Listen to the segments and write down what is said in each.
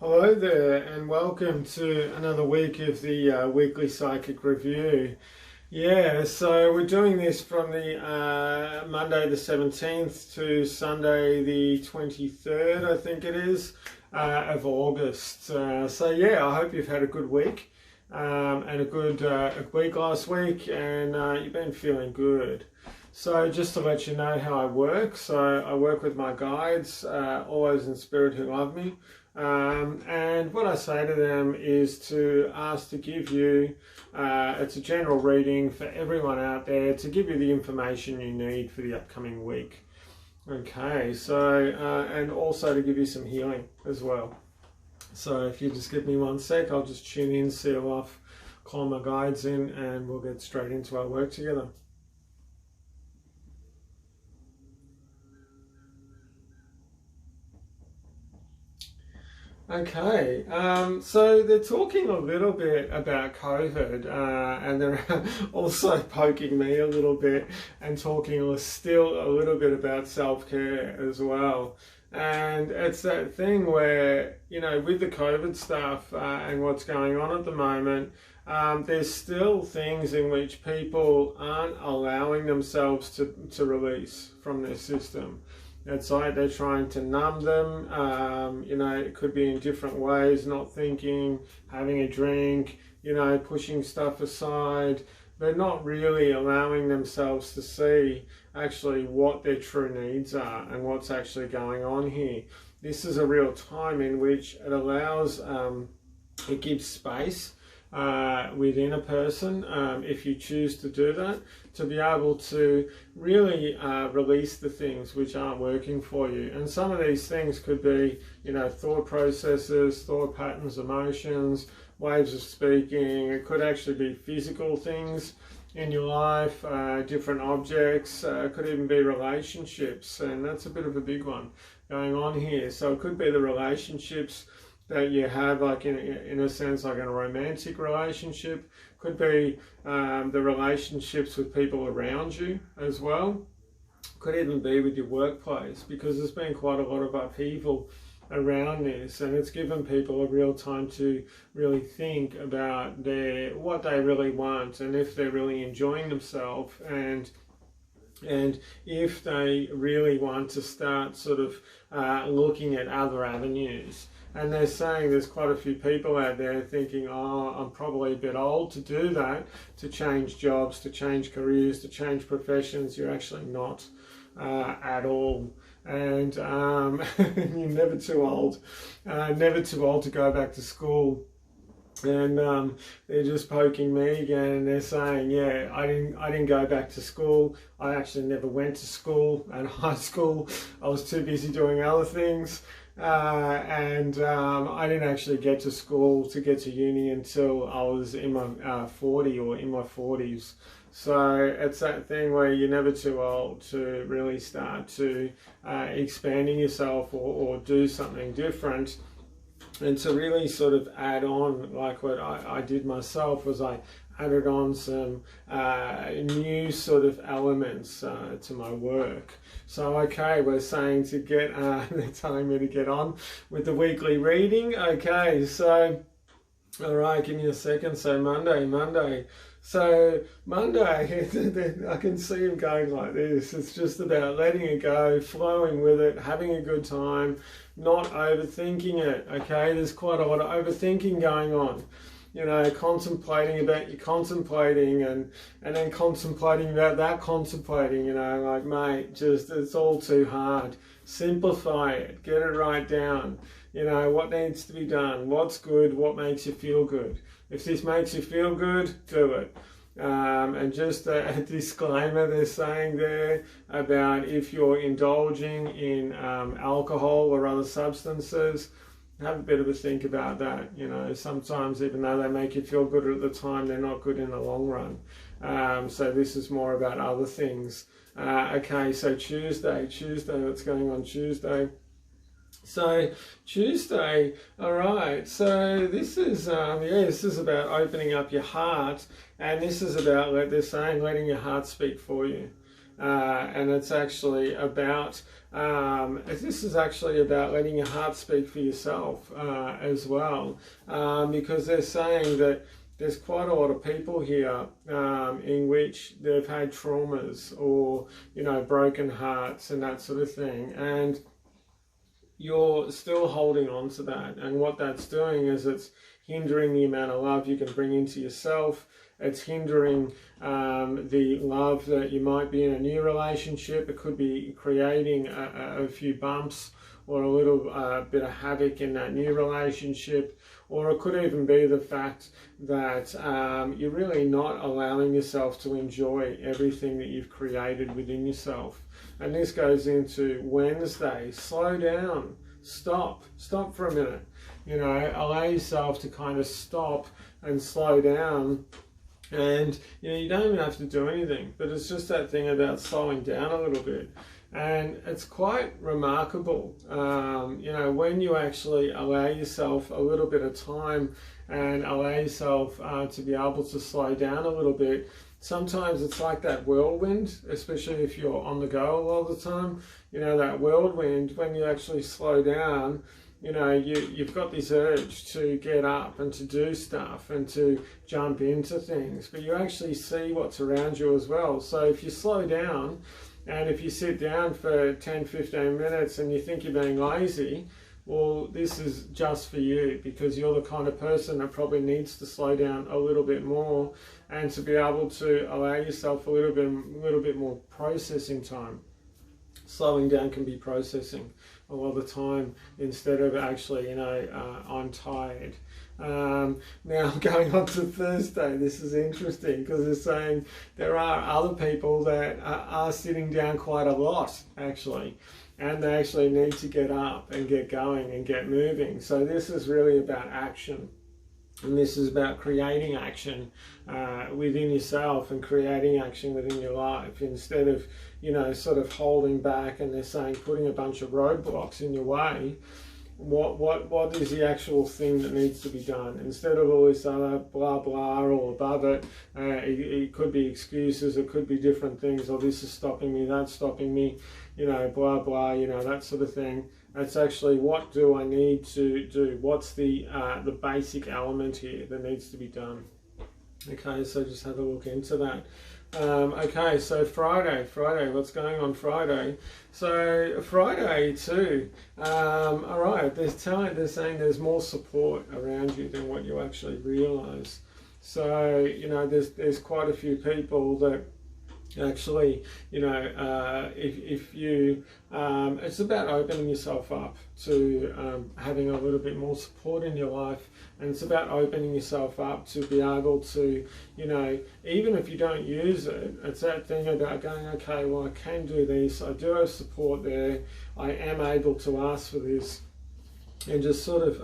Hello there, and welcome to another week of the weekly psychic review. Yeah, so we're doing this from the Monday the 17th to Sunday the 23rd, I think it is, of August. So yeah, I hope you've had a good week and a good week last week, and you've been feeling good. So just to let you know how I work, so I work with my guides, always in spirit, who love me. And what I say to them is to ask to give you, it's a general reading for everyone out there, to give you the information you need for the upcoming week. Okay, so, and also to give you some healing as well. So if you just give me 1 sec, I'll just tune in, seal off, call my guides in, and we'll get straight into our work together. Okay, so they're talking a little bit about COVID, and they're also poking me a little bit and talking still a little bit about self-care as well. And it's that thing where, you know, with the COVID stuff and what's going on at the moment, there's still things in which people aren't allowing themselves to release from their system. It's like they're trying to numb them, you know, it could be in different ways, not thinking, having a drink, you know, pushing stuff aside. They're not really allowing themselves to see actually what their true needs are and what's actually going on here. This is a real time in which it allows, it gives space within a person, if you choose to do that, to be able to really release the things which aren't working for you. And some of these things could be, you know, thought processes, thought patterns, emotions, ways of speaking. It could actually be physical things in your life, different objects. It could even be relationships, and that's a bit of a big one going on here. So it could be the relationships that you have, like in a sense, like in a romantic relationship. Could be the relationships with people around you as well. Could even be with your workplace, because there's been quite a lot of upheaval around this, and it's given people a real time to really think about what they really want, and if they're really enjoying themselves, and if they really want to start sort of looking at other avenues. And they're saying there's quite a few people out there thinking, oh, I'm probably a bit old to do that, to change jobs, to change careers, to change professions. You're actually not at all. And you're never too old to go back to school. And they're just poking me again, and they're saying, yeah, I didn't go back to school. I actually never went to school. At high school, I was too busy doing other things. And I didn't actually get to school, to get to uni, until I was in my 40s. So it's that thing where you're never too old to really start to expanding yourself or do something different. And to really sort of add on, like what I did myself, was I added on some new sort of elements to my work. So okay, we're saying to get, they're telling me to get on with the weekly reading. Okay, so, all right, give me a second. So Monday. So Monday, I can see him going like this. It's just about letting it go, flowing with it, having a good time, not overthinking it, okay? There's quite a lot of overthinking going on. You know, contemplating about your contemplating, and then contemplating about that contemplating, you know, like, mate, just, it's all too hard. Simplify it, get it right down. You know, what needs to be done, what's good, what makes you feel good. If this makes you feel good, do it. And just a disclaimer they're saying there about if you're indulging in alcohol or other substances, have a bit of a think about that. You know, sometimes even though they make you feel good at the time, they're not good in the long run. So this is more about other things. Okay, so Tuesday, what's going on Tuesday? So Tuesday, all right, so this is, this is about opening up your heart, and this is about, they're saying, letting your heart speak for you. And it's actually about this is actually about letting your heart speak for yourself as well, because they're saying that there's quite a lot of people here in which they've had traumas or, you know, broken hearts and that sort of thing, and you're still holding on to that. And what that's doing is it's hindering the amount of love you can bring into yourself. It's hindering the love that you might be in a new relationship. It could be creating a few bumps or a little bit of havoc in that new relationship. Or it could even be the fact that you're really not allowing yourself to enjoy everything that you've created within yourself. And this goes into Wednesday. Slow down. Stop for a minute. You know, allow yourself to kind of stop and slow down. And, you know, you don't even have to do anything, but it's just that thing about slowing down a little bit. And it's quite remarkable, you know, when you actually allow yourself a little bit of time and allow yourself to be able to slow down a little bit. Sometimes it's like that whirlwind, especially if you're on the go all the time. You know, that whirlwind, when you actually slow down, you know, you've got this urge to get up and to do stuff and to jump into things, but you actually see what's around you as well. So if you slow down, and if you sit down for 10-15 minutes and you think you're being lazy, well, this is just for you, because you're the kind of person that probably needs to slow down a little bit more and to be able to allow yourself a little bit more processing time. Slowing down can be processing a lot of the time instead of actually, you know, I'm tired. Now going on to Thursday, this is interesting because they're saying there are other people that are sitting down quite a lot actually, and they actually need to get up and get going and get moving. So this is really about action. And this is about creating action within yourself and creating action within your life, instead of, you know, sort of holding back. And they're saying putting a bunch of roadblocks in your way. What is the actual thing that needs to be done, instead of all this other blah blah all above it. It could be excuses, it could be different things, or this is stopping me, that's stopping me, you know, blah blah, you know, that sort of thing. It's actually, what do I need to do? What's the basic element here that needs to be done? Okay, so just have a look into that. Okay, so Friday, what's going on Friday? So Friday too, all right, they're saying there's more support around you than what you actually realise. So, you know, there's quite a few people that actually, you know, if you, it's about opening yourself up to having a little bit more support in your life, and it's about opening yourself up to be able to, you know, even if you don't use it, it's that thing about going, okay, well, I can do this, I do have support there, I am able to ask for this. And just sort of,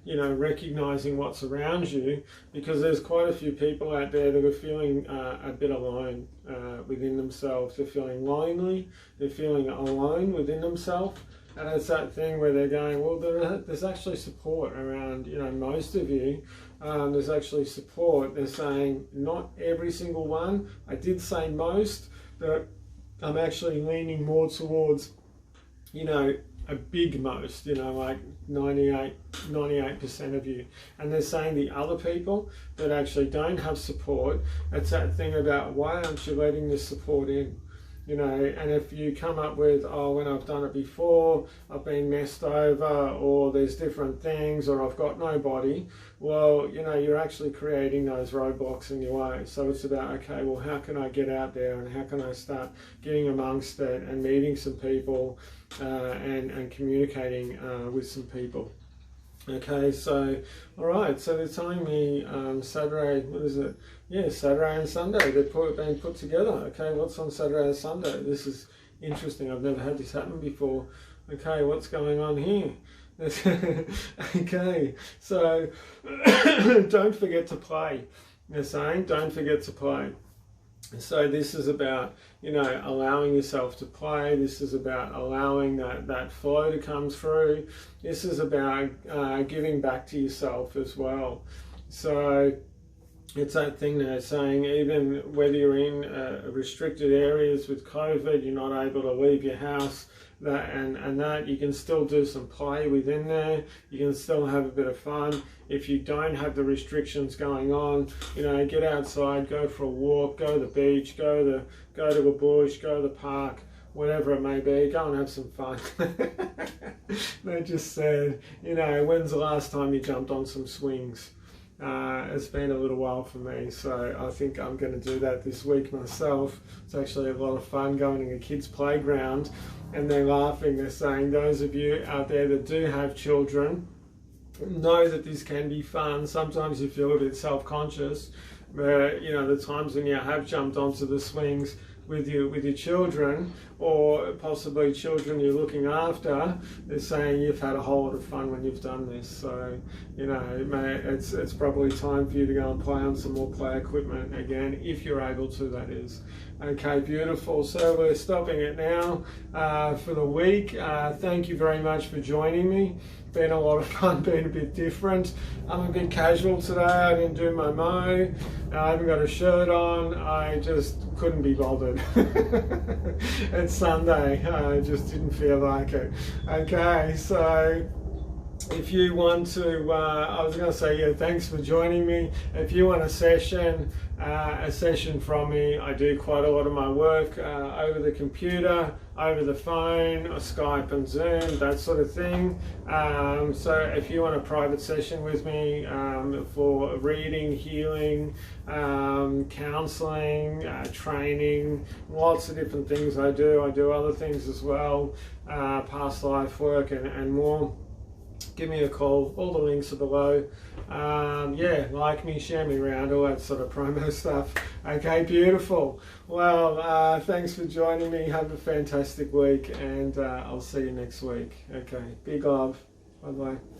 you know, recognising what's around you, because there's quite a few people out there that are feeling a bit alone within themselves. They're feeling lonely, they're feeling alone within themselves. And it's that thing where they're going, well, there's actually support around, you know, most of you. There's actually support. They're saying not every single one. I did say most, but I'm actually leaning more towards, you know, a big most, you know, like 98% of you. And they're saying the other people that actually don't have support, it's that thing about, why aren't you letting this support in? You know, and if you come up with, oh, when I've done it before, I've been messed over, or there's different things, or I've got nobody, well, you know, you're actually creating those roadblocks in your way. So it's about, okay, well, how can I get out there, and how can I start getting amongst it and meeting some people and communicating with some people. Okay, so, all right, so they're telling me Saturday, what is it? Yeah, Saturday and Sunday, they've been put together. Okay, what's on Saturday and Sunday? This is interesting. I've never had this happen before. Okay, what's going on here? Okay, so don't forget to play. They're saying, don't forget to play. So this is about, you know, allowing yourself to play. This is about allowing that flow to come through. This is about giving back to yourself as well. So it's that thing they're saying, even whether you're in restricted areas with COVID, you're not able to leave your house, that and that. You can still do some play within there. You can still have a bit of fun. If you don't have the restrictions going on, you know, get outside, go for a walk, go to the beach, go to a bush, go to the park, whatever it may be, go and have some fun. They just said, you know, when's the last time you jumped on some swings? It's been a little while for me, so I think I'm going to do that this week myself. It's actually a lot of fun going to a kid's playground, and they're laughing. They're saying, those of you out there that do have children, know that this can be fun. Sometimes you feel a bit self-conscious, but you know, the times when you have jumped onto the swings with your children, or possibly children you're looking after, they're saying you've had a whole lot of fun when you've done this. So, you know, it's probably time for you to go and play on some more play equipment again, if you're able to, that is. Okay, beautiful. So we're stopping it now for the week. Thank you very much for joining me. Been a lot of fun, been a bit different. I'm a bit casual today. I didn't do my mo. I haven't got a shirt on. I just couldn't be bothered. It's Sunday. I just didn't feel like it. Okay, so if you want to, I was going to say, yeah, thanks for joining me. If you want a session from me, I do quite a lot of my work over the computer, over the phone, or Skype and Zoom, that sort of thing. So if you want a private session with me for reading, healing, counselling, training, lots of different things I do. I do other things as well, past life work and more. Give me a call. All the links are below. Yeah, like me, share me around, all that sort of promo stuff. Okay, beautiful. Well, thanks for joining me. Have a fantastic week, and I'll see you next week. Okay, big love. Bye-bye.